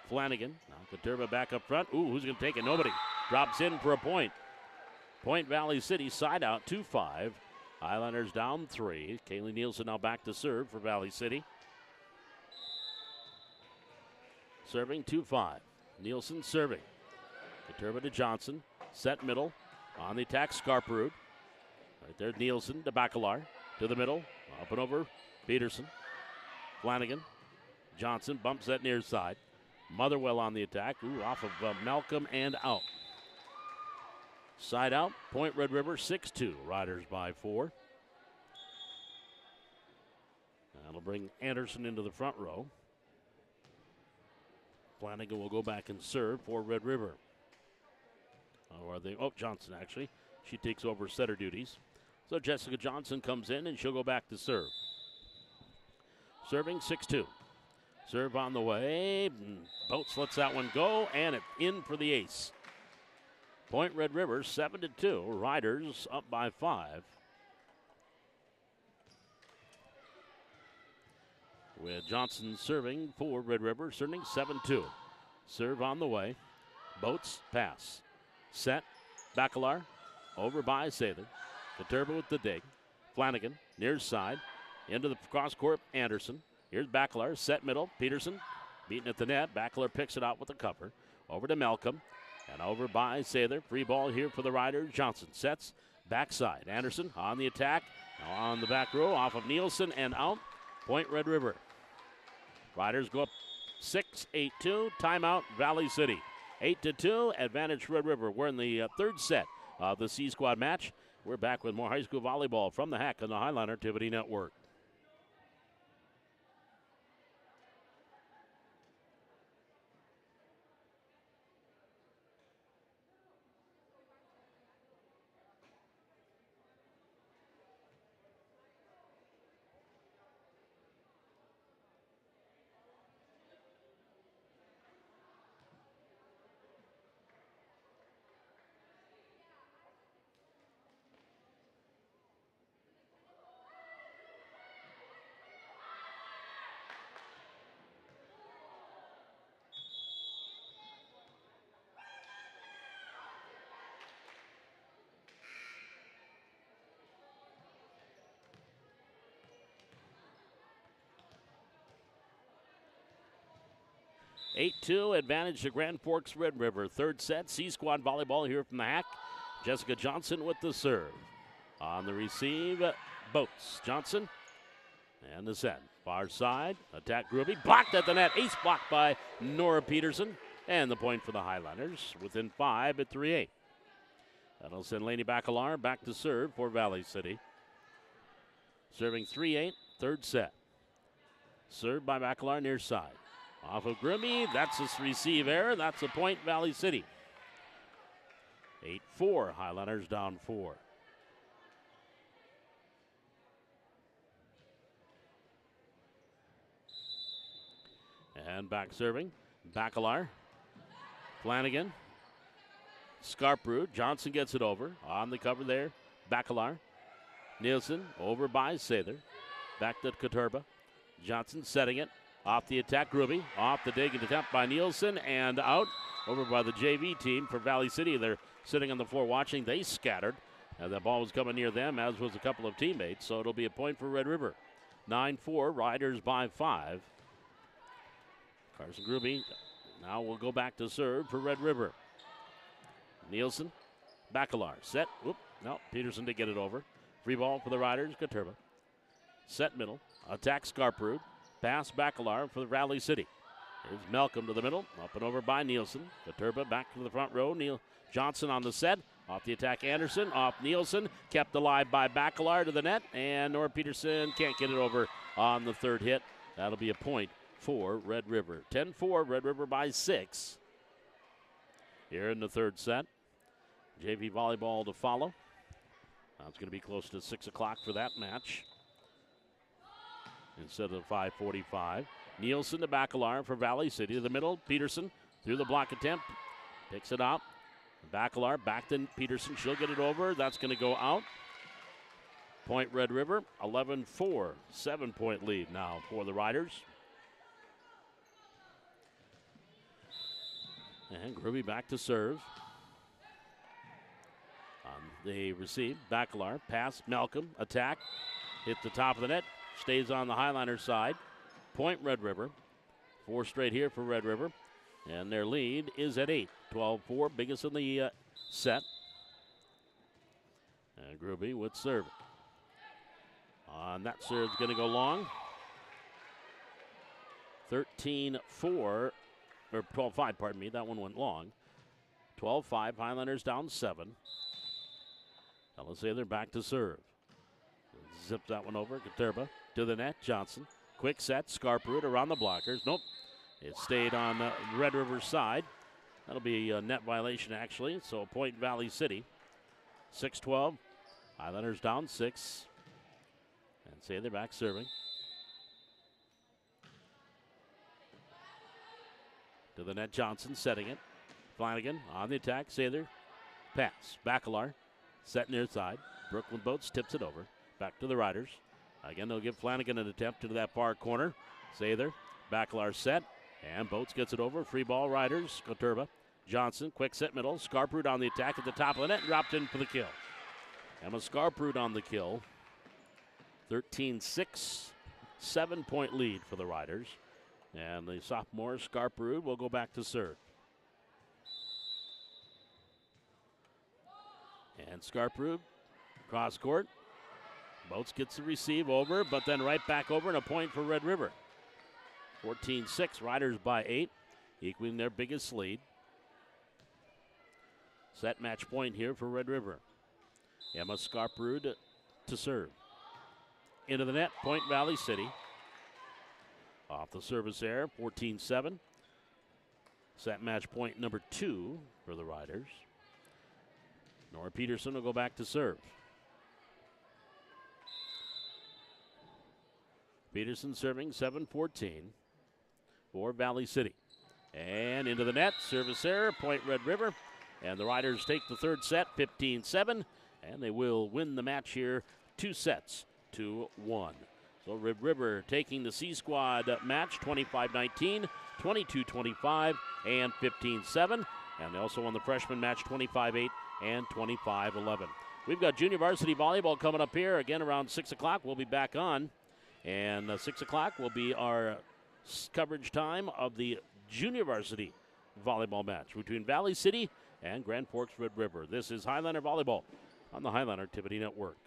Flanagan. Now Katurba back up front. Ooh, who's going to take it? Nobody. Drops in for a point. Point Valley City, side out, 2-5. Highlanders down 3. Kaylee Nielsen now back to serve for Valley City. Serving 2-5. Nielsen serving. Katurba to Johnson. Set middle. On the attack, Scarperud. Right there, Nielsen to Bacalar. To the middle. Up and over, Peterson. Flanagan. Johnson bumps that near side. Motherwell on the attack. Ooh, off of Malcolm and out. Side out, point Red River, 6-2. Riders by 4. That'll bring Anderson into the front row. Flanagan will go back and serve for Red River. Johnson actually. She takes over setter duties. So Jessica Johnson comes in and she'll go back to serve. Serving 6-2. Serve on the way. Boats lets that one go, and it in for the ace. Point Red River, 7-2. Riders up by 5. With Johnson serving for Red River, serving 7-2. Serve on the way. Boats pass. Set. Bacalar over by Sather. Katurba with the dig. Flanagan near side. Into the cross court, Anderson. Here's Bacalar, set middle. Peterson beaten at the net. Bacalar picks it out with the cover. Over to Malcolm. And over by Sather. Free ball here for the Riders. Johnson sets. Backside. Anderson on the attack. Now on the back row. Off of Nielsen and out. Point Red River. Riders go up 6-8-2. Timeout Valley City. 8-2. Advantage Red River. We're in the third set of the C Squad match. We're back with more high school volleyball from the Hack on the Highline Activity Network. 8-2 advantage to Grand Forks Red River. Third set, C-Squad volleyball here from the Hack. Jessica Johnson with the serve. On the receive, Boats. Johnson and the set. Far side, attack Gruby. Blocked at the net. Ace blocked by Nora Peterson. And the point for the Highlanders within 5 at 3-8. That'll send Lainey Bacalar back to serve for Valley City. Serving 3-8, third set. Served by Bacalar near side. Off of Grimmy, that's a receive error. That's a point, Valley City. 8-4, Highlanders down 4. And back serving, Bacalar. Flanagan. Scarprud. Johnson gets it over. On the cover there, Bacalar. Nielsen over by Sather. Back to Katurba. Johnson setting it. Off the attack, Gruby. Off the dig and attempt by Nielsen and out. Over by the JV team for Valley City. They're sitting on the floor watching. They scattered. And the ball was coming near them, as was a couple of teammates. So it'll be a point for Red River. 9-4, Riders by 5. Carson Gruby now will go back to serve for Red River. Nielsen. Bacalar. Set. Whoop. No, Peterson to get it over. Free ball for the Riders. Katurba. Set middle. Attack Scarprud. Pass Bacalar for the Valley City. Here's Malcolm to the middle. Up and over by Nielsen. Katurba back to the front row. Johnson on the set. Off the attack Anderson. Off Nielsen. Kept alive by Bacalar to the net. And Nora Peterson can't get it over on the third hit. That'll be a point for Red River. 10-4, Red River by 6. Here in the third set. JV volleyball to follow. It's going to be close to 6 o'clock for that match instead of 5:45. Nielsen to Bacalar for Valley City. To the middle, Peterson through the block attempt. Picks it up. Bacalar back to Peterson. She'll get it over. That's going to go out. Point Red River, 11-4. 7-point lead now for the Riders. And Gruby back to serve. They receive. Bacalar. Pass. Malcolm. Attack. Hit the top of the net. Stays on the Highliner side. Point Red River. 4 straight here for Red River. And their lead is at 8. 12-4. Biggest in the set. And Gruby with serve. On that serve's going to go long. 13-4. Or 12-5, pardon me. That one went long. 12-5. Highlanders down 7. Let's say they're back to serve. Zip that one over. Katurba to the net. Johnson. Quick set. Scarprud around the blockers. Nope. It stayed on the Red River's side. That'll be a net violation, actually. So point Valley City. 6-12. Highlanders down 6. And say they're back serving. To the net. Johnson setting it. Flanagan on the attack. Sather. Pass. Bacalar. Set near side. Brooklyn Boats tips it over. Back to the Riders. Again, they'll give Flanagan an attempt into that far corner. Sather. Bacalar set. And Boats gets it over. Free ball, Riders. Katurba. Johnson. Quick set middle. Scarprud on the attack at the top of the net. Dropped in for the kill. Emma Scarprud on the kill. 13-6. 7-point lead for the Riders. And the sophomore, Scarprud, will go back to serve. And Scarprud, cross court. Boats gets the receive over, but then right back over and a point for Red River. 14-6, Riders by 8, equaling their biggest lead. Set match point here for Red River. Emma Scarprud to serve. Into the net, point Valley City. Off the service error, 14-7. Set match point number 2 for the Riders. Nora Peterson will go back to serve. Peterson serving 7-14 for Valley City. And into the net, service error, point Red River. And the Riders take the third set, 15-7. And they will win the match here, 2 sets to 1. So Red River taking the C-Squad match, 25-19, 22-25, and 15-7. And they also won the freshman match, 25-8. And 25-11. We've got junior varsity volleyball coming up here again around 6 o'clock. We'll be back on. And 6 o'clock will be our coverage time of the junior varsity volleyball match between Valley City and Grand Forks Red River. This is Highliner Volleyball on the Highliner Activity Network.